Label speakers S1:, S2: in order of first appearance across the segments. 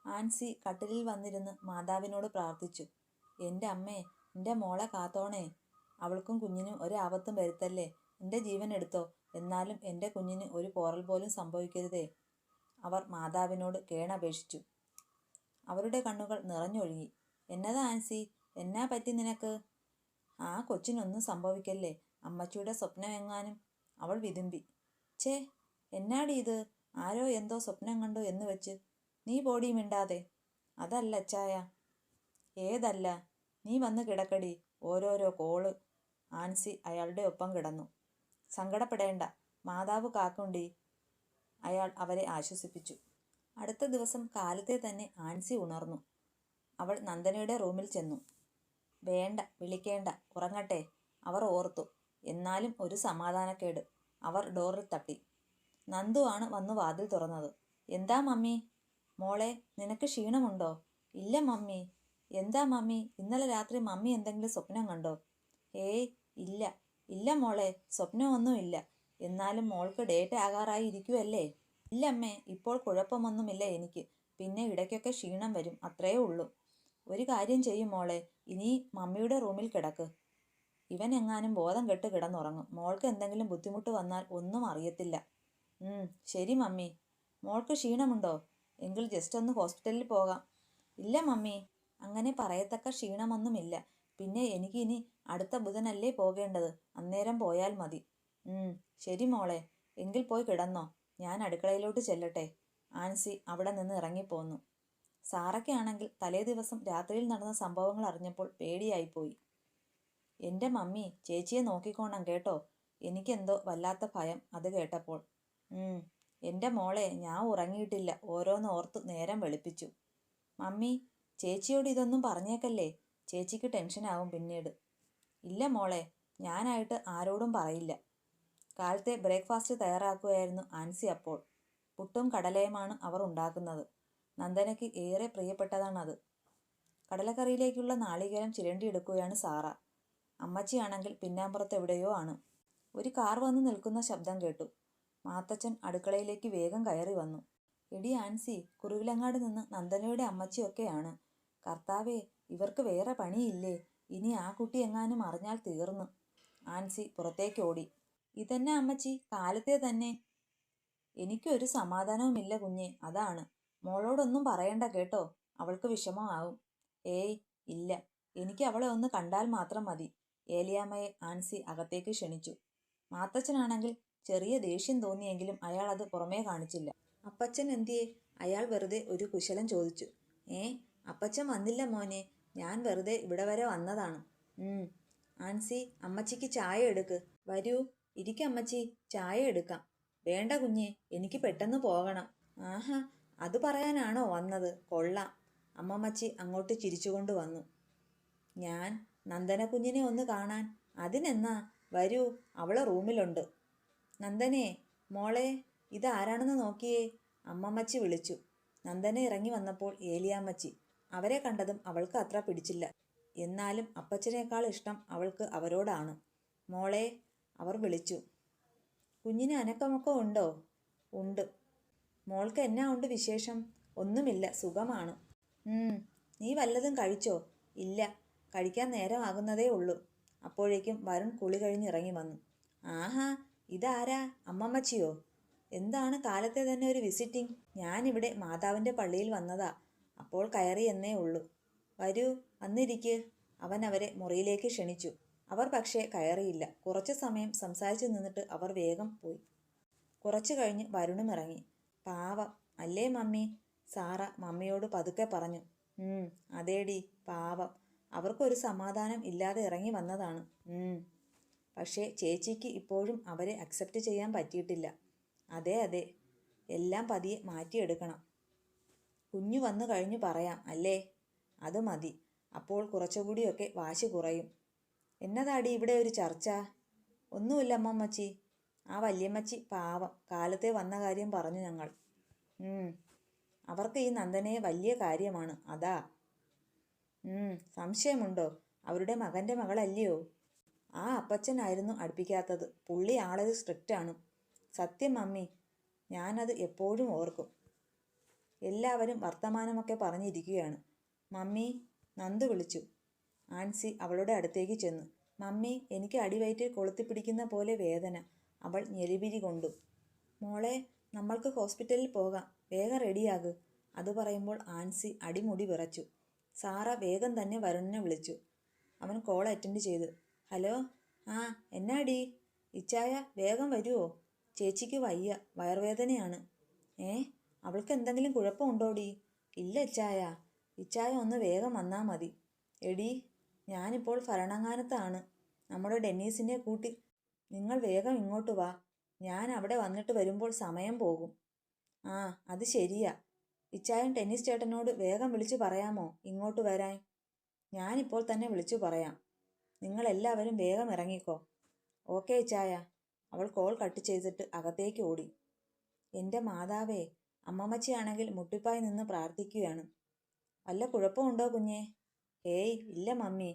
S1: ആൻസി കട്ടിലിൽ വന്നിരുന്ന് മാതാവിനോട് പ്രാർത്ഥിച്ചു. എൻ്റെ അമ്മേ, എൻ്റെ മോളെ കാത്തോണേ. അവൾക്കും കുഞ്ഞിനും ഒരാപത്തും വരുത്തല്ലേ. എൻ്റെ ജീവൻ എടുത്തോ, എന്നാലും എൻ്റെ കുഞ്ഞിന് ഒരു പോറൽ പോലും സംഭവിക്കരുതേ. അവർ മാതാവിനോട് കേണപേക്ഷിച്ചു. അവരുടെ കണ്ണുകൾ നിറഞ്ഞൊഴുകി. എന്നതാ ആൻസി, എന്നാ പറ്റി നിനക്ക്? ആ കൊച്ചിനൊന്നും സംഭവിക്കല്ലേ, അമ്മച്ചിയുടെ സ്വപ്നമെങ്ങാനും, അവൾ വിതുമ്പി. ഛേ, എന്നാടി ഇത്? ആരോ എന്തോ സ്വപ്നം കണ്ടു എന്ന് വെച്ച് നീ പോടി മിണ്ടാതെ. അതല്ല അച്ചായ. ഏതല്ല? നീ വന്ന് കിടക്കടി. ഓരോരോ കോള്. ആൻസി അയാളുടെ ഒപ്പം കിടന്നു. സങ്കടപ്പെടേണ്ട, മാതാവ് കാക്കുണ്ടി, അയാൾ അവരെ ആശ്വസിപ്പിച്ചു. അടുത്ത ദിവസം കാലത്തെ തന്നെ ആൻസി ഉണർന്നു. അവൾ നന്ദനയുടെ റൂമിൽ ചെന്നു. വേണ്ട, വിളിക്കേണ്ട, ഉറങ്ങട്ടെ, അവർ ഓർത്തു. എന്നാലും ഒരു സമാധാനക്കേട്. അവർ ഡോറിൽ തട്ടി. നന്ദു ആണ് വന്നു വാതിൽ തുറന്നത്. എന്താ മമ്മി? മോളെ, നിനക്ക് ക്ഷീണമുണ്ടോ? ഇല്ല മമ്മി. എന്താ മമ്മി, ഇന്നലെ രാത്രി മമ്മി എന്തെങ്കിലും സ്വപ്നം കണ്ടോ? ഏയ് ഇല്ല. ഇല്ല മോളെ, സ്വപ്നമൊന്നുമില്ല. എന്നാലും മോൾക്ക് ഡേറ്റ് ആകാറായി ഇരിക്കുവല്ലേ? ഇല്ലമ്മേ, ഇപ്പോൾ കുഴപ്പമൊന്നുമില്ല എനിക്ക്. പിന്നെ ഇടയ്ക്കൊക്കെ ക്ഷീണം വരും, അത്രയേ ഉള്ളൂ. ഒരു കാര്യം ചെയ്യും മോളെ, ഇനി മമ്മിയുടെ റൂമിൽ കിടക്ക്. ഇവൻ എങ്ങാനും ബോധം കെട്ട് കിടന്നുറങ്ങും. മോൾക്ക് എന്തെങ്കിലും ബുദ്ധിമുട്ട് വന്നാൽ ഒന്നും അറിയത്തില്ല. ശരി മമ്മി. മോൾക്ക് ക്ഷീണമുണ്ടോ? എങ്കിൽ ജസ്റ്റ് ഒന്ന് ഹോസ്പിറ്റലിൽ പോകാം. ഇല്ല മമ്മി, അങ്ങനെ പറയത്തക്ക ക്ഷീണമൊന്നുമില്ല. പിന്നെ എനിക്കിനി അടുത്ത ബുധനല്ലേ പോകേണ്ടത്, അന്നേരം പോയാൽ മതി. ശരി മോളെ, എങ്കിൽ പോയി കിടന്നോ. ഞാൻ അടുക്കളയിലോട്ട് ചെല്ലട്ടെ. ആൻസി അവിടെ നിന്ന് ഇറങ്ങിപ്പോന്നു. സാറയ്ക്കാണെങ്കിൽ തലേ ദിവസം രാത്രിയിൽ നടന്ന സംഭവങ്ങൾ അറിഞ്ഞപ്പോൾ പേടിയായിപ്പോയി. എൻ്റെ മമ്മി ചേച്ചിയെ നോക്കിക്കോണം കേട്ടോ. എനിക്കെന്തോ വല്ലാത്ത ഭയം അത് കേട്ടപ്പോൾ. എൻ്റെ മോളെ, ഞാൻ ഉറങ്ങിയിട്ടില്ല. ഓരോന്നോർത്ത് നേരം വെളുപ്പിച്ചു. മമ്മി, ചേച്ചിയോട് ഇതൊന്നും പറഞ്ഞേക്കല്ലേ, ചേച്ചിക്ക് ടെൻഷനാവും പിന്നീട്. ഇല്ല മോളെ, ഞാനായിട്ട് ആരോടും പറയില്ല. കാലത്തെ ബ്രേക്ക്ഫാസ്റ്റ് തയ്യാറാക്കുകയായിരുന്നു ആൻസി അപ്പോൾ. പുട്ടും കടലയുമാണ് അവർ ഉണ്ടാക്കുന്നത്. നന്ദനയ്ക്ക് ഏറെ പ്രിയപ്പെട്ടതാണത്. കടലക്കറിയിലേക്കുള്ള നാളികേരം ചിരണ്ടിയെടുക്കുകയാണ് സാറ. അമ്മച്ചിയാണെങ്കിൽ പിന്നാമ്പുറത്ത് എവിടെയോ ആണ്. ഒരു കാർ വന്ന് നിൽക്കുന്ന ശബ്ദം കേട്ടു. മാത്തച്ഛൻ അടുക്കളയിലേക്ക് വേഗം കയറി വന്നു. എടി ആൻസി, കുറുവിലങ്ങാട് നിന്ന് നന്ദനയുടെ അമ്മച്ചിയൊക്കെയാണ്. കർത്താവേ, ഇവർക്ക് വേറെ പണിയില്ലേ? ഇനി ആ കുട്ടി എങ്ങാനും അറിഞ്ഞാൽ തീർന്നു. ആൻസി പുറത്തേക്ക് ഓടി. ഇതെന്നെ അമ്മച്ചി, കാലത്തെ തന്നെ? എനിക്കൊരു സമാധാനവുമില്ല കുഞ്ഞെ, അതാണ്. മോളോടൊന്നും പറയണ്ട കേട്ടോ, അവൾക്ക് വിഷമമാവും. ഏയ് ഇല്ല, എനിക്ക് അവളെ ഒന്ന് കണ്ടാൽ മാത്രം മതി. ഏലിയാമ്മയെ ആൻസി അകത്തേക്ക് ക്ഷണിച്ചു. മാത്തച്ഛനാണെങ്കിൽ ചെറിയ ദേഷ്യം തോന്നിയെങ്കിലും അയാൾ അത് പുറമേ കാണിച്ചില്ല. അപ്പച്ചൻ എന്തിയെ? അയാൾ വെറുതെ ഒരു കുശലം ചോദിച്ചു. അപ്പച്ചൻ വന്നില്ല മോനെ, ഞാൻ വെറുതെ ഇവിടെ വരെ വന്നതാണ്. ആൻസി, അമ്മച്ചിക്ക് ചായ എടുക്ക്. വരൂ, ഇരിക്കമ്മച്ചി, ചായ എടുക്കാം. വേണ്ട കുഞ്ഞെ, എനിക്ക് പെട്ടെന്ന് പോകണം. ആഹാ, അത് പറയാനാണോ വന്നത്? കൊള്ളാം. അമ്മമ്മച്ചി അങ്ങോട്ട് ചിരിച്ചുകൊണ്ട് വന്നു. ഞാൻ നന്ദന കുഞ്ഞിനെ ഒന്ന് കാണാൻ. അതിനെന്നാ? വരൂ, അവളെ റൂമിലുണ്ട്. നന്ദനെ, മോളെ, ഇതാരാണെന്ന് നോക്കിയേ, അമ്മമ്മച്ചി വിളിച്ചു. നന്ദന ഇറങ്ങി വന്നപ്പോൾ ഏലിയാമ്മച്ചി. അവരെ കണ്ടതും അവൾക്ക് അത്ര പിടിച്ചില്ല. എന്നാലും അപ്പച്ചനേക്കാൾ ഇഷ്ടം അവൾക്ക് അവരോടാണ്. മോളെ, അവർ വിളിച്ചു. കുഞ്ഞിന് അനക്കമൊക്കെ ഉണ്ടോ? ഉണ്ട്. മോൾക്ക് എന്നാ ഉണ്ട് വിശേഷം? ഒന്നുമില്ല, സുഖമാണ്. നീ വല്ലതും കഴിച്ചോ? ഇല്ല, കഴിക്കാൻ നേരമാകുന്നതേ ഉള്ളൂ. അപ്പോഴേക്കും വരുൺ കുളി കഴിഞ്ഞിറങ്ങി വന്നു. ആഹാ, ഇതാരാ? അമ്മമ്മച്ചിയോ? എന്താണ് കാലത്തെ തന്നെ ഒരു വിസിറ്റിംഗ്? ഞാനിവിടെ മാതാവിൻ്റെ പള്ളിയിൽ വന്നതാ, അപ്പോൾ കയറി എന്നേ ഉള്ളൂ. വരൂ, വന്നിരിക്ക്. അവൻ അവരെ മുറിയിലേക്ക് ക്ഷണിച്ചു. അവർ പക്ഷേ കയറിയില്ല. കുറച്ചു സമയം സംസാരിച്ചു നിന്നിട്ട് അവർ വേഗം പോയി. കുറച്ചു കഴിഞ്ഞ് വരുണും ഇറങ്ങി. പാവം അല്ലേ മമ്മി? സാറ മമ്മിയോട് പതുക്കെ പറഞ്ഞു. അതേടി, പാവം. അവർക്കൊരു സമാധാനം ഇല്ലാതെ ഇറങ്ങി വന്നതാണ്. പക്ഷേ ചേച്ചിക്ക് ഇപ്പോഴും അവരെ അക്സെപ്റ്റ് ചെയ്യാൻ പറ്റിയിട്ടില്ല. അതെ അതെ, എല്ലാം പതിയെ മാറ്റിയെടുക്കണം. കുഞ്ഞു വന്നു കഴിഞ്ഞു പറയാം അല്ലേ? അത് മതി. അപ്പോൾ കുറച്ചുകൂടിയൊക്കെ വാശി കുറയും. എന്നതാടി ഇവിടെ ഒരു ചർച്ച? ഒന്നുമില്ല അമ്മമ്മച്ചി. ആ വല്യമ്മച്ചി പാവം കാലത്തെ വന്ന കാര്യം പറഞ്ഞു ഞങ്ങൾ. അവർക്ക് ഈ നന്ദനയെ വലിയ കാര്യമാണ്, അതാ. സംശയമുണ്ടോ? അവരുടെ മകൻ്റെ മകളല്ലയോ? ആ അപ്പച്ചനായിരുന്നു അടുപ്പിക്കാത്തത്. പുള്ളി ആളൊരു സ്ട്രിക്റ്റാണ്. സത്യം മമ്മി, ഞാനത് എപ്പോഴും ഓർക്കും. എല്ലാവരും വർത്തമാനമൊക്കെ പറഞ്ഞിരിക്കുകയാണ്. മമ്മി, നന്ദു വിളിച്ചു. ആൻസി അവളുടെ അടുത്തേക്ക് ചെന്നു. മമ്മി, എനിക്ക് അടിവയറ്റിൽ കൊളുത്തിപ്പിടിക്കുന്ന പോലെ വേദന. അവൾ ഞെളിപിരി കൊണ്ടു. മോളെ, നമ്മൾക്ക് ഹോസ്പിറ്റലിൽ പോകാം, വേഗം റെഡിയാക്. അത് പറയുമ്പോൾ ആൻസി അടിമുടി വിറച്ചു. സാറ വേഗം തന്നെ വരുണിനെ വിളിച്ചു. അവൻ കോൾ അറ്റൻഡ് ചെയ്തു. ഹലോ, ആ എന്നാടി? ഇച്ചായ വേഗം വരുമോ? ചേച്ചിക്ക് വയ്യ, വയറുവേദനയാണ്. അവൾക്ക് എന്തെങ്കിലും കുഴപ്പമുണ്ടോടി? ഇല്ല ഇച്ചായ. ഇച്ചായ ഒന്ന് വേഗം വന്നാൽ മതി. എടി, ഞാനിപ്പോൾ ഭരണങ്ങാനത്താണ്. നമ്മുടെ ഡെന്നീസിനെ കൂട്ടി നിങ്ങൾ വേഗം ഇങ്ങോട്ട് വാ. ഞാൻ അവിടെ വന്നിട്ട് വരുമ്പോൾ സമയം പോകും. ആ, അത് ശരിയാ. ഇച്ചായൻ ടെന്നീസ് ചേട്ടനോട് വേഗം വിളിച്ചു പറയാമോ ഇങ്ങോട്ട് വരാൻ? ഞാനിപ്പോൾ തന്നെ വിളിച്ചു പറയാം. നിങ്ങളെല്ലാവരും വേഗം ഇറങ്ങിക്കോ. ഓക്കെ ഇച്ചായ. അവൾ കോൾ കട്ട് ചെയ്തിട്ട് അകത്തേക്ക് ഓടി. എൻ്റെ മാതാവേ, അമ്മമ്മച്ചിയാണെങ്കിൽ മുട്ടിപ്പായി നിന്ന് പ്രാർത്ഥിക്കുകയാണ്. വല്ല കുഴപ്പമുണ്ടോ കുഞ്ഞേ? ഏയ് ഇല്ല മമ്മി,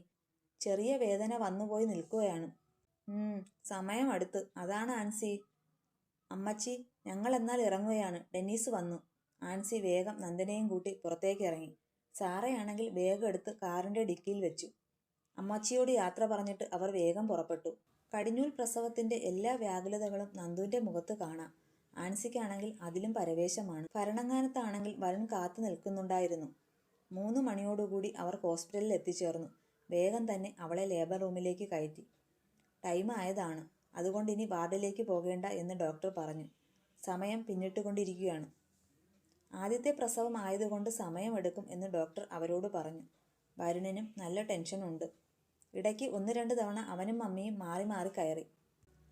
S1: ചെറിയ വേദന വന്നുപോയി നിൽക്കുകയാണ്. സമയം അടുത്ത്, അതാണ് ആൻസി. അമ്മച്ചി, ഞങ്ങൾ എന്നാൽ ഇറങ്ങുകയാണ്, ഡെന്നീസ് വന്നു. ആൻസി വേഗം നന്ദനെയും കൂട്ടി പുറത്തേക്ക് ഇറങ്ങി. സാറയാണെങ്കിൽ വേഗം എടുത്ത് കാറിൻ്റെ ഡിക്കിയിൽ വെച്ചു. അമ്മച്ചിയോട് യാത്ര പറഞ്ഞിട്ട് അവർ വേഗം പുറപ്പെട്ടു. കടിഞ്ഞൂൽ പ്രസവത്തിൻ്റെ എല്ലാ വ്യാകുലതകളും നന്ദുവിൻ്റെ മുഖത്ത് കാണാം. ആൻസിക്കാണെങ്കിൽ അതിലും പരവേശമാണ്. ഭരണങ്ങാനത്താണെങ്കിൽ വരുൺ കാത്തു നിൽക്കുന്നുണ്ടായിരുന്നു. 3 മണിയോടുകൂടി അവർ ഹോസ്പിറ്റലിൽ എത്തിച്ചേർന്നു. വേഗം തന്നെ അവളെ ലേബർ റൂമിലേക്ക് കയറ്റി. ടൈം ആയതാണ്, അതുകൊണ്ട് ഇനി വാർഡിലേക്ക് പോകേണ്ട എന്ന് ഡോക്ടർ പറഞ്ഞു. സമയം പിന്നിട്ടുകൊണ്ടിരിക്കുകയാണ്. ആദ്യത്തെ പ്രസവം ആയതുകൊണ്ട് സമയമെടുക്കും എന്ന് ഡോക്ടർ അവരോട് പറഞ്ഞു. വരുണിനും നല്ല ടെൻഷനുണ്ട്. ഇടയ്ക്ക് 1-2 തവണ അവനും മമ്മിയും മാറി മാറി കയറി.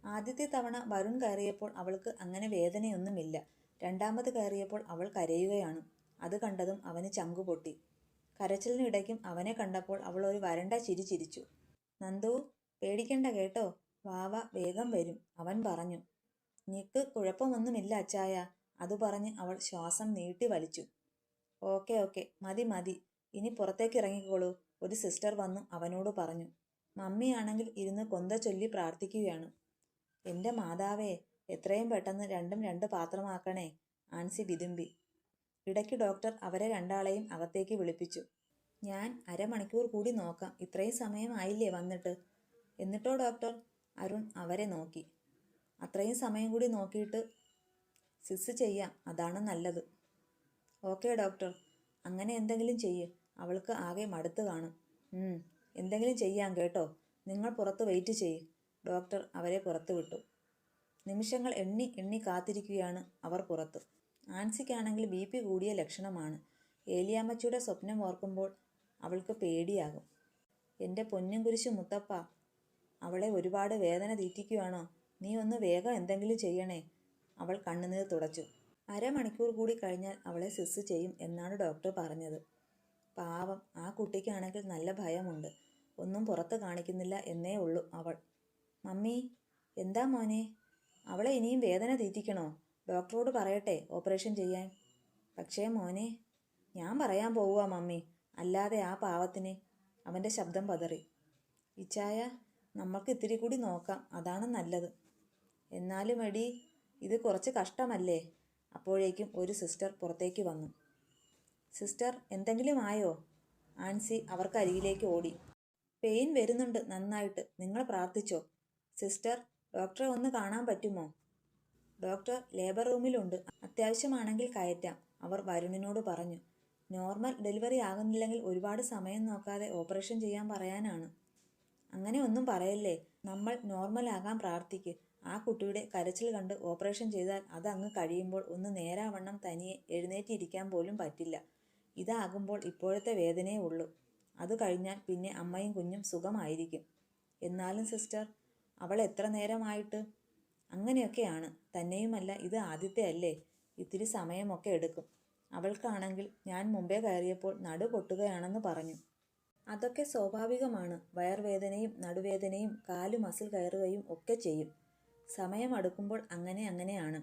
S1: ആദ്യത്തെ തവണ വരുൺ കയറിയപ്പോൾ അവൾക്ക് അങ്ങനെ വേദനയൊന്നുമില്ല. രണ്ടാമത് കയറിയപ്പോൾ അവൾ കരയുകയാണ്. അത് കണ്ടതും അവന് ചങ്കുപൊട്ടി. കരച്ചിലിനിടയ്ക്കും അവനെ കണ്ടപ്പോൾ അവൾ ഒരു വരണ്ട ചിരി ചിരിച്ചു. നന്ദു, പേടിക്കണ്ട കേട്ടോ, വാവ വേഗം വരും, അവൻ പറഞ്ഞു. നിക്ക് കുഴപ്പമൊന്നുമില്ല അച്ചായ. അത് പറഞ്ഞ് അവൾ ശ്വാസം നീട്ടി വലിച്ചു. ഓക്കെ, മതി മതി, ഇനി പുറത്തേക്ക് ഇറങ്ങിക്കോളൂ, ഒരു സിസ്റ്റർ വന്നു അവനോട് പറഞ്ഞു. മമ്മിയാണെങ്കിൽ ഇരുന്ന് കൊന്ത ചൊല്ലി പ്രാർത്ഥിക്കുകയാണ്. എൻ്റെ മാതാവേ, എത്രയും പെട്ടെന്ന് 2 പാത്രമാക്കണേ, ആൻസി വിതുമ്പി. ഇടയ്ക്ക് ഡോക്ടർ അവരെ രണ്ടാളെയും അകത്തേക്ക് വിളിപ്പിച്ചു. ഞാൻ അരമണിക്കൂർ കൂടി നോക്കാം, ഇത്രയും സമയമായില്ലേ വന്നിട്ട്? എന്നിട്ടോ ഡോക്ടർ? അരുൺ അവരെ നോക്കി. അത്രയും സമയം കൂടി നോക്കിയിട്ട് സിസ് ചെയ്യാം, അതാണ് നല്ലത്. ഓക്കെ ഡോക്ടർ, അങ്ങനെ എന്തെങ്കിലും ചെയ്യ്, അവൾക്ക് ആകെ മടുത്ത് കാണും. എന്തെങ്കിലും ചെയ്യാം കേട്ടോ, നിങ്ങൾ പുറത്ത് വെയിറ്റ് ചെയ്യ്. ഡോക്ടർ അവരെ പുറത്ത് വിട്ടു. നിമിഷങ്ങൾ എണ്ണി കാത്തിരിക്കുകയാണ് അവർ പുറത്ത്. ആൻസിക്കാണെങ്കിൽ BP കൂടിയ ലക്ഷണമാണ്. ഏലിയാമ്മച്ചിയുടെ സ്വപ്നം ഓർക്കുമ്പോൾ അവൾക്ക് പേടിയാകും. എൻ്റെ പൊന്നും കുരിശു മുത്തപ്പ, അവളെ ഒരുപാട് വേദന തീറ്റിക്കുകയാണോ? നീ ഒന്ന് വേഗം എന്തെങ്കിലും ചെയ്യണേ. അവൾ കണ്ണുനീർ തുടച്ചു. അരമണിക്കൂർ കൂടി കഴിഞ്ഞാൽ അവളെ സിസ് ചെയ്യും എന്നാണ് ഡോക്ടർ പറഞ്ഞത്. പാവം, ആ കുട്ടിക്കാണെങ്കിൽ നല്ല ഭയമുണ്ട്. ഒന്നും പുറത്ത് കാണിക്കുന്നില്ല എന്നേ ഉള്ളൂ അവൾ. മമ്മി, എന്താ മോനെ? അവളെ ഇനിയും വേദന തീറ്റിക്കണോ? ഡോക്ടറോട് പറയട്ടെ ഓപ്പറേഷൻ ചെയ്യാൻ? പക്ഷേ മോനെ, ഞാൻ പറയാൻ പോവുക മമ്മി, അല്ലാതെ ആ പാവത്തിന്. അവൻ്റെ ശബ്ദം പതറി. ഇച്ചായ, നമ്മൾക്ക് ഇത്തിരി കൂടി നോക്കാം, അതാണ് നല്ലത്. എന്നാലും എടി, ഇത് കുറച്ച് കഷ്ടമല്ലേ? അപ്പോഴേക്കും ഒരു സിസ്റ്റർ പുറത്തേക്ക് വന്നു. സിസ്റ്റർ, എന്തെങ്കിലും ആയോ? ആൻസി അവർക്ക് അരികിലേക്ക് ഓടി. പെയിൻ വരുന്നുണ്ട് നന്നായിട്ട്, നിങ്ങൾ പ്രാർത്ഥിച്ചോ. സിസ്റ്റർ, ഡോക്ടറെ ഒന്ന് കാണാൻ പറ്റുമോ? ഡോക്ടർ ലേബർ റൂമിലുണ്ട്, അത്യാവശ്യമാണെങ്കിൽ കയറ്റാം, അവർ വരുണിനോട് പറഞ്ഞു. നോർമൽ ഡെലിവറി ആകുന്നില്ലെങ്കിൽ ഒരുപാട് സമയം നോക്കാതെ ഓപ്പറേഷൻ ചെയ്യാൻ പറയാനാണ്. അങ്ങനെ ഒന്നും പറയല്ലേ, നമ്മൾ നോർമൽ ആകാൻ പ്രാർത്ഥിക്ക്. ആ കുട്ടിയുടെ കരച്ചിൽ കണ്ട് ഓപ്പറേഷൻ ചെയ്താൽ അതങ്ങ് കഴിയുമ്പോൾ ഒന്ന് നേരാവണ്ണം തനിയെ എഴുന്നേറ്റിരിക്കാൻ പോലും പറ്റില്ല. ഇതാകുമ്പോൾ ഇപ്പോഴത്തെ വേദനയേ ഉള്ളൂ, അത് കഴിഞ്ഞാൽ പിന്നെ അമ്മയും കുഞ്ഞും സുഖമായിരിക്കും. എന്നാലും സിസ്റ്റർ, അവൾ എത്ര നേരമായിട്ട്? അങ്ങനെയൊക്കെയാണ്, തന്നെയുമല്ല ഇത് ആദ്യത്തെ അല്ലേ, ഇത്തിരി സമയമൊക്കെ എടുക്കും. അവൾക്കാണെങ്കിൽ ഞാൻ മുമ്പേ കയറിയപ്പോൾ നടു പൊട്ടുകയാണെന്ന് പറഞ്ഞു. അതൊക്കെ സ്വാഭാവികമാണ്, വയർവേദനയും നടുവേദനയും കാലു മസിൽ കയറുകയും ഒക്കെ ചെയ്യും. സമയമെടുക്കുമ്പോൾ അങ്ങനെയാണ്.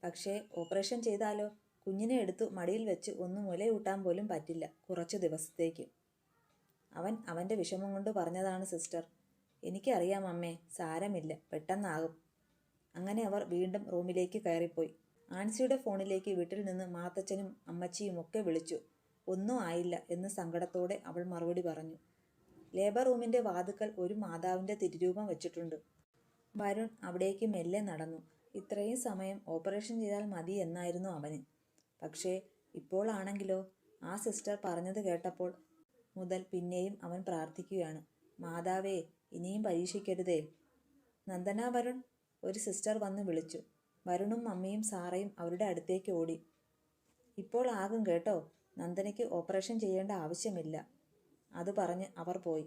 S1: പക്ഷേ ഓപ്പറേഷൻ ചെയ്താലോ? കുഞ്ഞിനെ എടുത്തു മടിയിൽ വെച്ച് ഒന്ന് മുലയൂട്ടാൻ പോലും പറ്റില്ല കുറച്ചു ദിവസത്തേക്ക്. അവൻ്റെ വിഷമം കൊണ്ട് പറഞ്ഞതാണ് സിസ്റ്റർ. എനിക്കറിയാം അമ്മേ, സാരമില്ല, പെട്ടെന്നാകും. അങ്ങനെ അവർ വീണ്ടും റൂമിലേക്ക് കയറിപ്പോയി. ആൻസിയുടെ ഫോണിലേക്ക് വീട്ടിൽ നിന്ന് മാത്തച്ഛനും അമ്മച്ചിയും ഒക്കെ വിളിച്ചു. ഒന്നും ആയില്ല എന്ന് സങ്കടത്തോടെ അവൾ മറുപടി പറഞ്ഞു. ലേബർ റൂമിന്റെ വാതുക്കൽ ഒരു മാതാവിന്റെ തിരുരൂപം വെച്ചിട്ടുണ്ട്. വരുൺ അവിടേക്ക് മെല്ലെ നടന്നു. ഇത്രയും സമയം ഓപ്പറേഷൻ ചെയ്താൽ മതി എന്നായിരുന്നു അവന്. പക്ഷേ ഇപ്പോൾ ആണെങ്കിലോ, ആ സിസ്റ്റർ പറഞ്ഞത് കേട്ടപ്പോൾ മുതൽ പിന്നെയും അവൻ പ്രാർത്ഥിക്കുകയാണ്, മാതാവേ ഇനിയും പരീക്ഷിക്കരുതേ. നന്ദന വരുൺ, ഒരു സിസ്റ്റർ വന്ന് വിളിച്ചു. വരുണും മമ്മിയും സാറയും അവരുടെ അടുത്തേക്ക് ഓടി. ഇപ്പോൾ ആകും കേട്ടോ, നന്ദനയ്ക്ക് ഓപ്പറേഷൻ ചെയ്യേണ്ട ആവശ്യമില്ല. അത് പറഞ്ഞ് അവർ പോയി.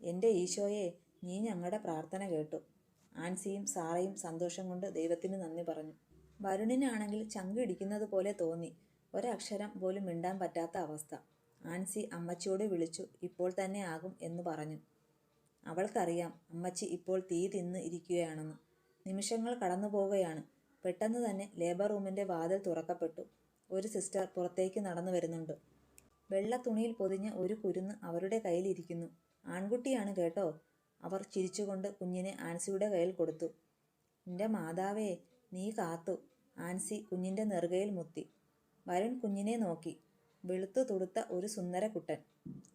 S1: എൻ്റെ ഈശോയെ, നീ ഞങ്ങളുടെ പ്രാർത്ഥന കേട്ടു. ആൻസിയും സാറയും സന്തോഷം കൊണ്ട് ദൈവത്തിന് നന്ദി പറഞ്ഞു. വരുണിനാണെങ്കിൽ ചങ്ക് ഇടിക്കുന്നത് പോലെ തോന്നി. ഒരക്ഷരം പോലും മിണ്ടാൻ പറ്റാത്ത അവസ്ഥ. ആൻസി അമ്മച്ചിയോട് വിളിച്ചു ഇപ്പോൾ തന്നെ ആകും എന്ന് പറഞ്ഞു. അവൾക്കറിയാം അമ്മച്ചി ഇപ്പോൾ തീ തിന്ന് ഇരിക്കുകയാണെന്ന്. നിമിഷങ്ങൾ കടന്നു പോവുകയാണ്. പെട്ടെന്ന് തന്നെ ലേബർ റൂമിൻ്റെ വാതിൽ തുറക്കപ്പെട്ടു. ഒരു സിസ്റ്റർ പുറത്തേക്ക് നടന്നു വരുന്നുണ്ട്. വെള്ള തുണിയിൽ പൊതിഞ്ഞ ഒരു കുരുന്ന് അവരുടെ കയ്യിലിരിക്കുന്നു. ആൺകുട്ടിയാണ് കേട്ടോ. അവർ ചിരിച്ചുകൊണ്ട് കുഞ്ഞിനെ ആൻസിയുടെ കയ്യിൽ കൊടുത്തു. എൻ്റെ മാതാവേ, നീ കാത്തു. ആൻസി കുഞ്ഞിൻ്റെ നെറുകയിൽ മുത്തി. വരുൺ കുഞ്ഞിനെ നോക്കി. വെളുത്തു തുടുത്ത ഒരു സുന്ദര കുട്ടൻ.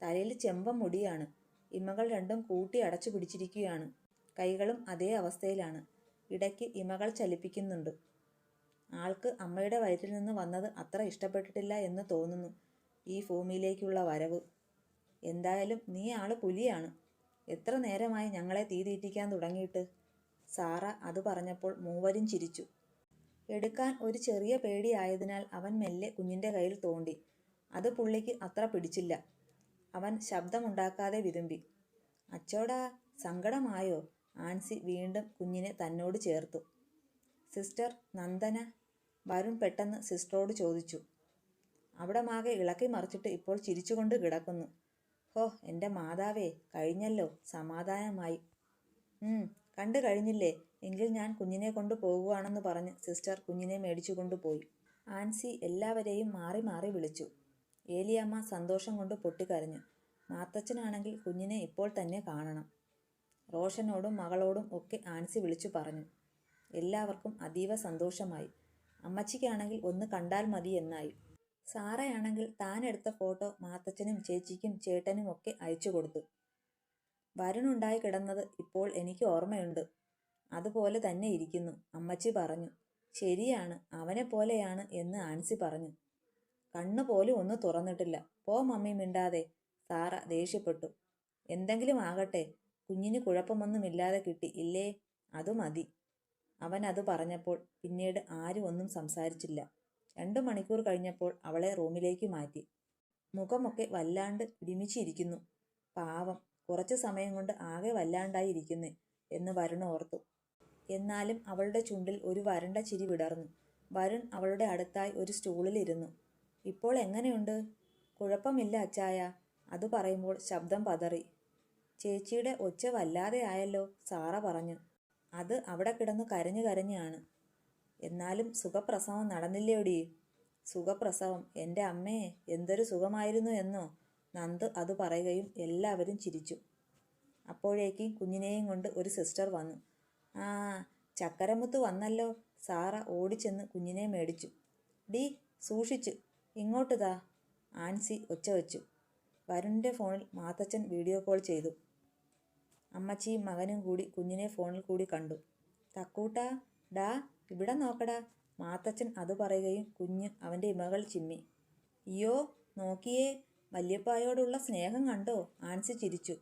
S1: തലയിൽ ചെമ്പം മുടിയാണ്. ഇമകൾ രണ്ടും കൂട്ടി അടച്ചു പിടിച്ചിരിക്കുകയാണ്. കൈകളും അതേ അവസ്ഥയിലാണ്. ഇടയ്ക്ക് ഇമകൾ ചലിപ്പിക്കുന്നുണ്ട്. ആൾക്ക് അമ്മയുടെ വയറ്റിൽ നിന്ന് വന്നത് അത്ര ഇഷ്ടപ്പെട്ടിട്ടില്ല എന്ന് തോന്നുന്നു ഈ ഭൂമിയിലേക്കുള്ള വരവ്. എന്തായാലും നീ ആള് പുലിയാണ്. എത്ര നേരമായി ഞങ്ങളെ തീ തീറ്റിക്കാൻ തുടങ്ങിയിട്ട്. സാറ അത് പറഞ്ഞപ്പോൾ മൂവരും ചിരിച്ചു. എടുക്കാൻ ഒരു ചെറിയ പേടിയായതിനാൽ അവൻ മെല്ലെ കുഞ്ഞിൻ്റെ കയ്യിൽ തോണ്ടി. അത് പുള്ളിക്ക് അത്ര പിടിച്ചില്ല. അവൻ ശബ്ദമുണ്ടാക്കാതെ വിതുമ്പി. അച്ചോടാ, സങ്കടമായോ? ആൻസി വീണ്ടും കുഞ്ഞിനെ തന്നോട് ചേർത്തു. സിസ്റ്റർ നന്ദന? വരുൺ പെട്ടെന്ന് സിസ്റ്ററോട് ചോദിച്ചു. അവിടമാകെ ഇളക്കി മറിച്ചിട്ട് ഇപ്പോൾ ചിരിച്ചുകൊണ്ട് കിടക്കുന്നു. ഹോ, എൻ്റെ മാതാവേ, കഴിഞ്ഞല്ലോ, സമാധാനമായി. കണ്ടു കഴിഞ്ഞില്ലേ? എങ്കിൽ ഞാൻ കുഞ്ഞിനെ കൊണ്ട് പോകുവാണെന്ന് പറഞ്ഞ് സിസ്റ്റർ കുഞ്ഞിനെ മേടിച്ചു കൊണ്ടുപോയി. ആൻസി എല്ലാവരെയും മാറി മാറി വിളിച്ചു. ഏലിയമ്മ സന്തോഷം കൊണ്ട് പൊട്ടിക്കരഞ്ഞു. മാത്തച്ഛനാണെങ്കിൽ കുഞ്ഞിനെ ഇപ്പോൾ തന്നെ കാണണം. റോഷനോടും മകളോടും ഒക്കെ ആൻസി വിളിച്ചു പറഞ്ഞു. എല്ലാവർക്കും അതീവ സന്തോഷമായി. അമ്മച്ചിക്കാണെങ്കിൽ ഒന്ന് കണ്ടാൽ മതി എന്നായി. സാറയാണെങ്കിൽ താൻ എടുത്ത ഫോട്ടോ മാത്തച്ഛനും ചേച്ചിക്കും ചേട്ടനും ഒക്കെ അയച്ചു കൊടുത്തു. വരുണുണ്ടായി കിടന്നത് ഇപ്പോൾ എനിക്ക് ഓർമ്മയുണ്ട്. അതുപോലെ തന്നെ ഇരിക്കുന്നു, അമ്മച്ചി പറഞ്ഞു. ശരിയാണ്, അവനെ പോലെയാണ് എന്ന് ആൻസി പറഞ്ഞു. കണ്ണുപോലും ഒന്ന് തുറന്നിട്ടില്ല. പോ മമ്മി മിണ്ടാതെ, സാറ ദേഷ്യപ്പെട്ടു. എന്തെങ്കിലും ആകട്ടെ, കുഞ്ഞിന് കുഴപ്പമൊന്നുമില്ലാതെ കിട്ടി ഇല്ലേ, അതു മതി. അവൻ അത് പറഞ്ഞപ്പോൾ പിന്നീട് ആരും ഒന്നും സംസാരിച്ചില്ല. 2 മണിക്കൂർ കഴിഞ്ഞപ്പോൾ അവളെ റൂമിലേക്ക് മാറ്റി. മുഖമൊക്കെ വല്ലാണ്ട് ഇടിമിച്ചിരിക്കുന്നു. പാവം, കുറച്ചു സമയം കൊണ്ട് ആകെ വല്ലാണ്ടായിരിക്കുന്നേ എന്ന് വരുൺ ഓർത്തു. എന്നാലും അവളുടെ ചുണ്ടിൽ ഒരു വരണ്ട ചിരി വിടർന്നു. വരുൺ അവളുടെ അടുത്തായി ഒരു സ്റ്റൂളിലിരുന്നു. ഇപ്പോൾ എങ്ങനെയുണ്ട്? കുഴപ്പമില്ല അച്ചായ. അത് പറയുമ്പോൾ ശബ്ദം പതറി. ചേച്ചിയുടെ ഒച്ച വല്ലാതെ ആയല്ലോ, സാറ പറഞ്ഞു. അത് അവിടെ കിടന്നു കരഞ്ഞു കരഞ്ഞാണ്. എന്നാലും സുഖപ്രസവം നടന്നില്ലേടി? സുഖപ്രസവം? എൻ്റെ അമ്മേ, എന്തൊരു സുഖമായിരുന്നു എന്നോ? നന്ദ് അത് പറയുകയും എല്ലാവരും ചിരിച്ചു. അപ്പോഴേക്കും കുഞ്ഞിനെയും കൊണ്ട് ഒരു സിസ്റ്റർ വന്നു. ആ, ചക്കരമുത്ത് വന്നല്ലോ. സാറ ഓടിച്ചെന്ന് കുഞ്ഞിനെ മേടിച്ചു. ഡീ, സൂക്ഷിച്ചു, ഇങ്ങോട്ട് താ, ആൻസി ഒച്ച വെച്ചു. വരുണിൻ്റെ ഫോണിൽ മാത്തച്ഛൻ വീഡിയോ കോൾ ചെയ്തു. അമ്മച്ചിയും മകനും കൂടി കുഞ്ഞിനെ ഫോണിൽ കൂടി കണ്ടു. തക്കൂട്ടാ, ഡാ ഇവിടെ നോക്കടാ, മാത്തച്ഛൻ അത് പറയുകയും കുഞ്ഞ് അവൻ്റെ ഇമകൾ ചിമ്മി. അയ്യോ നോക്കിയേ, വല്യപ്പായോടുള്ള സ്നേഹം കണ്ടോ? ആൻസി ചിരിച്ചു.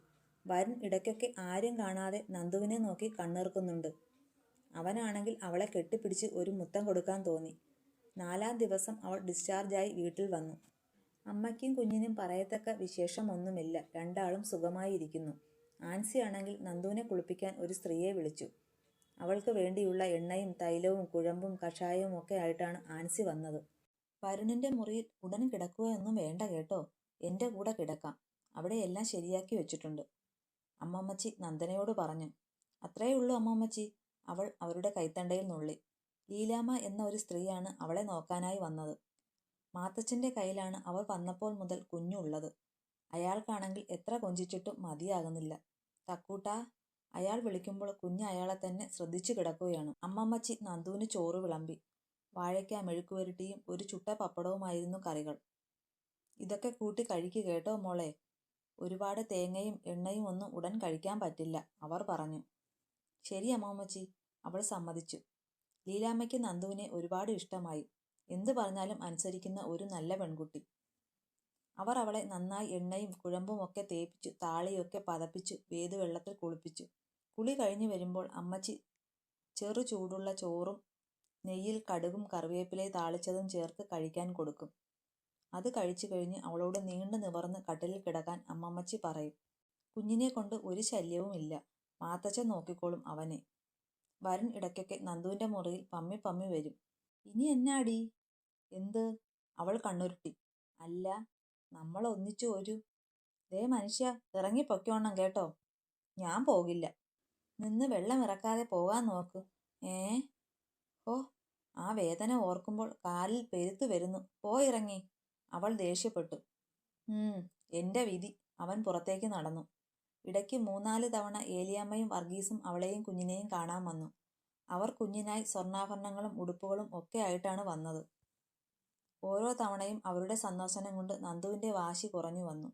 S1: വരുൺ ഇടയ്ക്കൊക്കെ ആരും കാണാതെ നന്ദുവിനെ നോക്കി കണ്ണിറുക്കുന്നുണ്ട്. അവനാണെങ്കിൽ അവളെ കെട്ടിപ്പിടിച്ച് ഒരു മുത്തം കൊടുക്കാൻ തോന്നി. 4-ാം ദിവസം അവൾ ഡിസ്ചാർജായി വീട്ടിൽ വന്നു. അമ്മയ്ക്കും കുഞ്ഞിനും പറയത്തക്ക വിശേഷമൊന്നുമില്ല. രണ്ടാളും സുഖമായിരിക്കുന്നു. ആൻസി ആണെങ്കിൽ നന്ദുവിനെ കുളിപ്പിക്കാൻ ഒരു സ്ത്രീയെ വിളിച്ചു. അവൾക്ക് വേണ്ടിയുള്ള എണ്ണയും തൈലവും കുഴമ്പും കഷായവും ഒക്കെ ആയിട്ടാണ് ആൻസി വന്നത്. വരുണിൻ്റെ മുറിയിൽ ഉടൻ കിടക്കുകയൊന്നും വേണ്ട കേട്ടോ, എൻ്റെ കൂടെ കിടക്കാം. അവിടെ എല്ലാം ശരിയാക്കി വെച്ചിട്ടുണ്ട്, അമ്മമ്മച്ചി നന്ദനയോട് പറഞ്ഞു. അത്രയേ ഉള്ളൂ അമ്മമ്മച്ചി, അവൾ അവരുടെ കൈത്തണ്ടയിൽ നുള്ളി. ലീലാമ്മ എന്ന ഒരു സ്ത്രീയാണ് അവളെ നോക്കാനായി വന്നത്. മാത്തച്ഛൻ്റെ കയ്യിലാണ് അവർ വന്നപ്പോൾ മുതൽ കുഞ്ഞുള്ളത്. അയാൾക്കാണെങ്കിൽ എത്ര കൊഞ്ചിച്ചിട്ടും മതിയാകുന്നില്ല. തക്കൂട്ടാ, അയാൾ വിളിക്കുമ്പോൾ കുഞ്ഞ് അയാളെ തന്നെ ശ്രദ്ധിച്ചു കിടക്കുകയാണ്. അമ്മമ്മച്ചി നന്ദുവിന് ചോറ് വിളമ്പി. വാഴയ്ക്ക മെഴുക്കുവരട്ടിയും ഒരു ചുട്ട പപ്പടവുമായിരുന്നു കറികൾ. ഇതൊക്കെ കൂട്ടി കഴിക്ക് കേട്ടോ മോളെ. ഒരുപാട് തേങ്ങയും എണ്ണയും ഒന്നും ഉടൻ കഴിക്കാൻ പറ്റില്ല, അവർ പറഞ്ഞു. ശരി അമ്മമ്മച്ചി, അവൾ സമ്മതിച്ചു. ലീലാമ്മയ്ക്ക് നന്ദുവിനെ ഒരുപാട് ഇഷ്ടമായി. എന്തു പറഞ്ഞാലും അനുസരിക്കുന്ന ഒരു നല്ല പെൺകുട്ടി. അവർ അവളെ നന്നായി എണ്ണയും കുഴമ്പും ഒക്കെ തേപ്പിച്ചു, താളിയൊക്കെ പതപ്പിച്ചു വേതുവെള്ളത്തിൽ കുളിപ്പിച്ചു. കുളി കഴിഞ്ഞു വരുമ്പോൾ അമ്മച്ചി ചെറു ചൂടുള്ള ചോറും നെയ്യിൽ കടുകും കറിവേപ്പിലയെ താളിച്ചതും ചേർത്ത് കഴിക്കാൻ കൊടുക്കും. അത് കഴിച്ചു കഴിഞ്ഞ് അവളോട് നീണ്ടു നിവർന്ന് കട്ടിലിൽ കിടക്കാൻ അമ്മമ്മച്ചി പറയും. കുഞ്ഞിനെ കൊണ്ട് ഒരു ശല്യവും ഇല്ല. മാത്തച്ഛൻ നോക്കിക്കോളും അവനെ. വരുൺ ഇടയ്ക്കൊക്കെ നന്ദുവിൻ്റെ മുറിയിൽ പമ്മി പമ്മി വരും. ഇനി എന്നാടി? എന്ത്? അവൾ കണ്ണുരുട്ടി. അല്ല, നമ്മൾ ഒന്നിച്ചു ദേ മനുഷ്യ, ഇറങ്ങിപ്പൊക്കോണം കേട്ടോ. ഞാൻ പോകില്ല. നിന്ന് വെള്ളം ഇറക്കാതെ പോകാൻ നോക്ക്. ഓ, ആ വേദന ഓർക്കുമ്പോൾ കാലിൽ പെരുത്തു വരുന്നു. പോയിറങ്ങി. അവൾ ദേഷ്യപ്പെട്ടു. എൻ്റെ വിധി. അവൻ പുറത്തേക്ക് നടന്നു. ഇടയ്ക്ക് 3-4 തവണ ഏലിയാമ്മയും വർഗീസും അവളെയും കുഞ്ഞിനെയും കാണാൻ വന്നു. അവർ കുഞ്ഞിനായി സ്വർണ്ണാഭരണങ്ങളും ഉടുപ്പുകളും ഒക്കെ ആയിട്ടാണ് വന്നത്. ഓരോ തവണയും അവരുടെ സന്ദർശനം കൊണ്ട് നന്ദുവിൻ്റെ വാശി കുറഞ്ഞു വന്നു.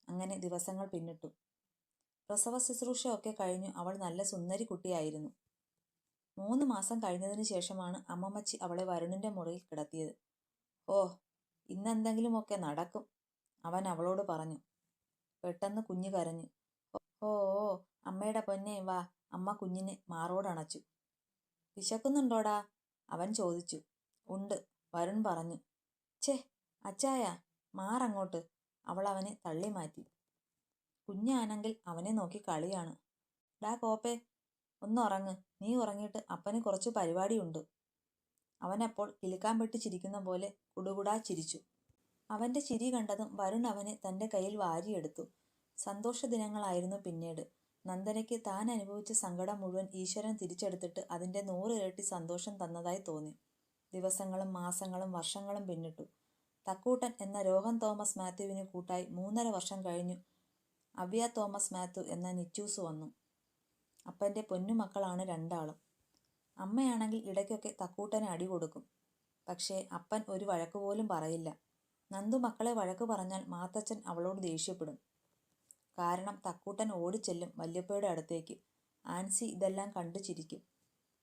S1: അങ്ങനെ ദിവസങ്ങൾ പിന്നിട്ടു. പ്രസവ ശുശ്രൂഷ ഒക്കെ കഴിഞ്ഞു അവൾ നല്ല സുന്ദരി കുട്ടിയായിരുന്നു. 3 മാസം കഴിഞ്ഞതിന് ശേഷമാണ് അമ്മമ്മച്ചി അവളെ വരുണിൻ്റെ മുറിയിൽ കിടത്തിയത്. ഓ, ഇന്നെന്തെങ്കിലുമൊക്കെ നടക്കും, അവൻ അവളോട് പറഞ്ഞു. പെട്ടെന്ന് കുഞ്ഞ് കരഞ്ഞു. ഓ ഓ, അമ്മയുടെ പൊന്നെ വാ. അമ്മ കുഞ്ഞിനെ മാറോടണച്ചു. വിശക്കുന്നുണ്ടോടാ? അവൻ ചോദിച്ചു. ഉണ്ട്, വരുൺ പറഞ്ഞു. ഛേ അച്ചായ, മാറങ്ങോട്ട്. അവൾ അവനെ തള്ളി മാറ്റി. കുഞ്ഞാണെങ്കിൽ അവനെ നോക്കി കളിയാണ്. ഡാ കോപ്പേ, ഒന്നുറങ്ങ്. നീ ഉറങ്ങിയിട്ട് അപ്പന് കുറച്ച് പരിപാടിയുണ്ട്. അവനപ്പോൾ കിലുക്കാൻ പെട്ടി ചിരിക്കുന്ന പോലെ കുടുകുടാ ചിരിച്ചു. അവൻ്റെ ചിരി കണ്ടതും വരുൺ അവനെ തൻ്റെ കയ്യിൽ വാരിയെടുത്തു. സന്തോഷ ദിനങ്ങളായിരുന്നു പിന്നീട്. നന്ദനയ്ക്ക് താൻ അനുഭവിച്ച സങ്കടം മുഴുവൻ ഈശ്വരൻ തിരിച്ചെടുത്തിട്ട് അതിൻ്റെ 100 ഇരട്ടി സന്തോഷം തന്നതായി തോന്നി. ദിവസങ്ങളും മാസങ്ങളും വർഷങ്ങളും പിന്നിട്ടു. തക്കൂട്ടൻ എന്ന രോഹൻ തോമസ് മാത്യുവിന് കൂട്ടായി 3.5 വർഷം കഴിഞ്ഞു അവ്യ തോമസ് മാത്യു എന്ന നിച്ചൂസ് വന്നു. അപ്പൻ്റെ പൊന്നുമക്കളാണ് രണ്ടാളും. അമ്മയാണെങ്കിൽ ഇടയ്ക്കൊക്കെ തക്കൂട്ടനെ അടി കൊടുക്കും. പക്ഷേ അപ്പൻ ഒരു വഴക്കുപോലും പറയില്ല. നന്ദു മക്കളെ വഴക്ക് പറഞ്ഞാൽ മാത്തച്ഛൻ അവളോട് ദേഷ്യപ്പെടും. കാരണം തക്കൂട്ടൻ ഓടിച്ചെല്ലും വല്യപ്പയുടെ അടുത്തേക്ക്. ആൻസി ഇതെല്ലാം കണ്ടു ചിരിക്കും.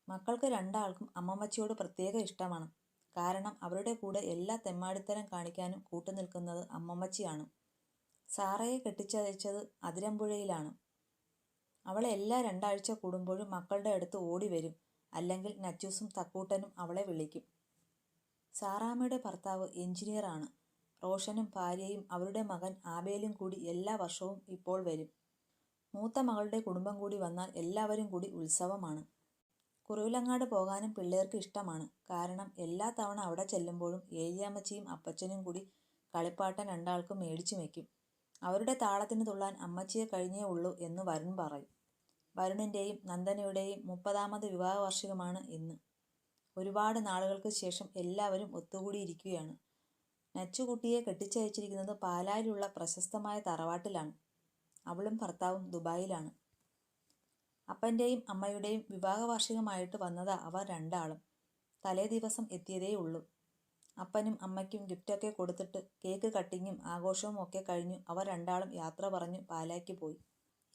S1: മക്കൾക്ക് രണ്ടാൾക്കും അമ്മമ്മച്ചിയോട് പ്രത്യേക ഇഷ്ടമാണ്. കാരണം അവരുടെ കൂടെ എല്ലാ തെമ്മാടിത്തരം കാണിക്കാനും കൂട്ടുനിൽക്കുന്നത് അമ്മമ്മച്ചിയാണ്. സാറയെ കെട്ടിച്ചയച്ചത് അതിരമ്പുഴയിലാണ്. അവളെ എല്ലാ 2 ആഴ്ച കൂടുമ്പോഴും മക്കളുടെ അടുത്ത് ഓടി വരും. അല്ലെങ്കിൽ നച്ചൂസും തക്കൂട്ടനും അവളെ വിളിക്കും. സാറാമ്മയുടെ ഭർത്താവ് എഞ്ചിനീയറാണ്. റോഷനും ഭാര്യയും അവരുടെ മകൻ ആബേലും കൂടി എല്ലാ വർഷവും ഇപ്പോൾ വരും. മൂത്ത മകളുടെ കുടുംബം കൂടി വന്നാൽ എല്ലാവരും കൂടി ഉത്സവമാണ്. കുറവിലങ്ങാട് പോകാനും പിള്ളേർക്ക് ഇഷ്ടമാണ്. കാരണം എല്ലാ തവണ അവിടെ ചെല്ലുമ്പോഴും ഏലിയാമ്മച്ചിയും അപ്പച്ചനും കൂടി കളിപ്പാട്ടം രണ്ടാൾക്കും മേടിച്ചു വയ്ക്കും. അവരുടെ താളത്തിന് തുള്ളാൻ അമ്മച്ചിയെ കഴിഞ്ഞേ ഉള്ളൂ എന്ന് വരുൺ പറയും. വരുണിൻ്റെയും നന്ദനയുടെയും 30ാമത് വിവാഹ വാർഷികമാണ് ഇന്ന്. ഒരുപാട് നാളുകൾക്ക് ശേഷം എല്ലാവരും ഒത്തുകൂടിയിരിക്കുകയാണ്. നച്ചുകുട്ടിയെ കെട്ടിച്ചയച്ചിരിക്കുന്നത് പാലായിലുള്ള പ്രശസ്തമായ തറവാട്ടിലാണ്. അവളും ഭർത്താവും ദുബായിലാണ്. അപ്പൻ്റെയും അമ്മയുടെയും വിവാഹ വാർഷികമായിട്ട് വന്നതാ അവർ രണ്ടാളും. തലേ ദിവസം എത്തിയതേ ഉള്ളൂ. അപ്പനും അമ്മയ്ക്കും ഗിഫ്റ്റൊക്കെ കൊടുത്തിട്ട് കേക്ക് കട്ടിങ്ങും ആഘോഷവും ഒക്കെ കഴിഞ്ഞു അവർ രണ്ടാളും യാത്ര പറഞ്ഞു പാലായ്ക്ക് പോയി.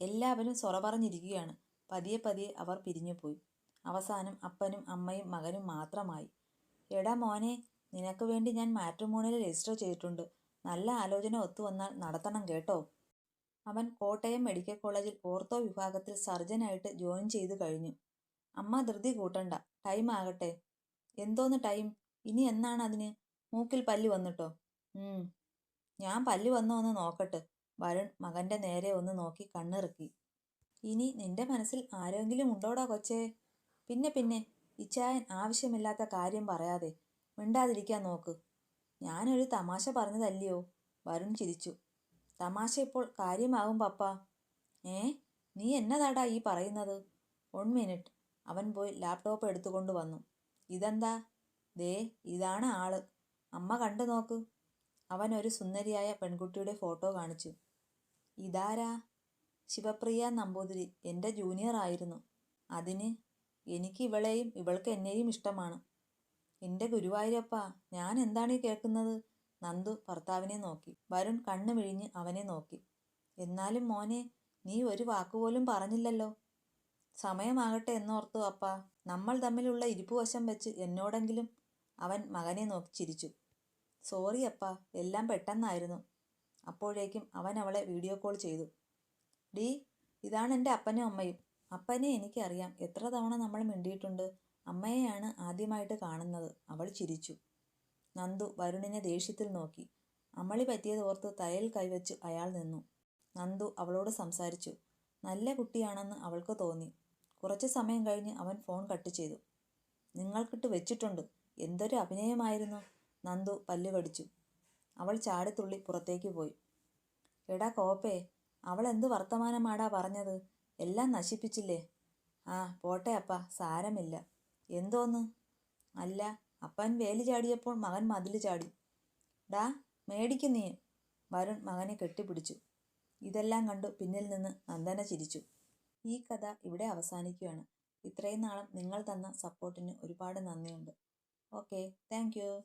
S1: എല്ലാവരും സൊറ പറഞ്ഞിരിക്കുകയാണ്. പതിയെ പതിയെ അവർ പിരിഞ്ഞുപോയി. അവസാനം അപ്പനും അമ്മയും മകനും മാത്രമായി. എടാ മോനെ, നിനക്ക് വേണ്ടി ഞാൻ മാട്രിമോണിയിൽ രജിസ്റ്റർ ചെയ്തിട്ടുണ്ട്. നല്ല ആലോചന ഒത്തുവന്നാൽ നടത്തണം കേട്ടോ. അവൻ കോട്ടയം മെഡിക്കൽ കോളേജിൽ ഓർത്തോ വിഭാഗത്തിൽ സർജനായിട്ട് ജോയിൻ ചെയ്തു കഴിഞ്ഞു. അമ്മ ധൃതി കൂട്ടണ്ട, ടൈം ആകട്ടെ. എന്തോന്ന് ടൈം? ഇനി എന്നാണ് അതിന്? മൂക്കിൽ പല്ല് വന്നിട്ടോ? ഞാൻ പല്ല് വന്നോ എന്ന് നോക്കട്ടെ. വരുൺ മകൻ്റെ നേരെ ഒന്ന് നോക്കി കണ്ണിറുക്കി. ഇനി നിന്റെ മനസ്സിൽ ആരെങ്കിലും ഉണ്ടോടാ കൊച്ചേ? പിന്നെ ഇച്ചായൻ ആവശ്യമില്ലാത്ത കാര്യം പറയാതെ മിണ്ടാതിരിക്കാൻ നോക്ക്. ഞാനൊരു തമാശ പറഞ്ഞതല്ലയോ? വരുൺ ചിരിച്ചു. തമാശ ഇപ്പോൾ കാര്യമാകും പപ്പ. നീ എന്നതാടാ ഈ പറയുന്നത്? 1 മിനിറ്റ്. അവൻ പോയി ലാപ്ടോപ്പ് എടുത്തുകൊണ്ട് വന്നു. ഇതെന്താ? ദേ ഇതാണ് ആള്. അമ്മ കണ്ടു നോക്ക്. അവൻ ഒരു സുന്ദരിയായ പെൺകുട്ടിയുടെ ഫോട്ടോ കാണിച്ചു. ഇതാരാ? ശിവപ്രിയ നമ്പൂതിരി, എൻ്റെ ജൂനിയർ ആയിരുന്നു. അതിന്? എനിക്ക് ഇവളെയും ഇവൾക്ക് എന്നെയും ഇഷ്ടമാണ്. എൻ്റെ ഗുരുവായൂരപ്പാ, ഞാൻ എന്താണ് ഈ കേൾക്കുന്നത്? നന്ദു ഭർത്താവിനെ നോക്കി. വരുൺ കണ്ണു മിഴിഞ്ഞ് അവനെ നോക്കി. എന്നാലും മോനെ, നീ ഒരു വാക്കുപോലും പറഞ്ഞില്ലല്ലോ. സമയമാകട്ടെ എന്നോർത്തു അപ്പാ. നമ്മൾ തമ്മിലുള്ള ഇരിപ്പുവശം വെച്ച് എന്നോടെങ്കിലും. അവൻ മകനെ നോക്കി ചിരിച്ചു. സോറി അപ്പാ, എല്ലാം പെട്ടെന്നായിരുന്നു. അപ്പോഴേക്കും അവൻ അവളെ വീഡിയോ കോൾ ചെയ്തു. ഡീ, ഇതാണ് എൻ്റെ അപ്പനും അമ്മയും. അപ്പനെ എനിക്കറിയാം, എത്ര തവണ നമ്മൾ മിണ്ടിയിട്ടുണ്ട്. അമ്മയെയാണ് ആദ്യമായിട്ട് കാണുന്നത്. അവൾ ചിരിച്ചു. നന്ദു വരുണിനെ ദേഷ്യത്തിൽ നോക്കി. അമളി പറ്റിയത് ഓർത്ത് തലയിൽ കൈവച്ച് അയാൾ നിന്നു. നന്ദു അവളോട് സംസാരിച്ചു. നല്ല കുട്ടിയാണെന്ന് അവൾക്ക് തോന്നി. കുറച്ചു സമയം കഴിഞ്ഞ് അവൻ ഫോൺ കട്ട് ചെയ്തു. നിങ്ങൾക്കിട്ട് വെച്ചിട്ടുണ്ട്. എന്തൊരു അഭിനയമായിരുന്നു. നന്ദു പല്ല് കടിച്ചു. അവൾ ചാടിത്തുള്ളി പുറത്തേക്ക് പോയി. എടാ കോപ്പേ, അവൾ എന്ത് വർത്തമാനമാടാ പറഞ്ഞത്? എല്ലാം നശിപ്പിച്ചില്ലേ? ആ പോട്ടെ അപ്പ, സാരമില്ല. എന്തോന്ന്? അല്ല, അപ്പൻ വേലി ചാടിയപ്പോൾ മകൻ മതിൽ ചാടി. ഡാ, മേടിക്കും നീ. വരുൺ മകനെ കെട്ടിപ്പിടിച്ചു. ഇതെല്ലാം കണ്ടു പിന്നിൽ നിന്ന് നന്ദന ചിരിച്ചു. ഈ കഥ ഇവിടെ അവസാനിക്കുകയാണ്. ഇത്രയും നാളും നിങ്ങൾ തന്ന സപ്പോർട്ടിന് ഒരുപാട് നന്ദിയുണ്ട്. Okay, thank you.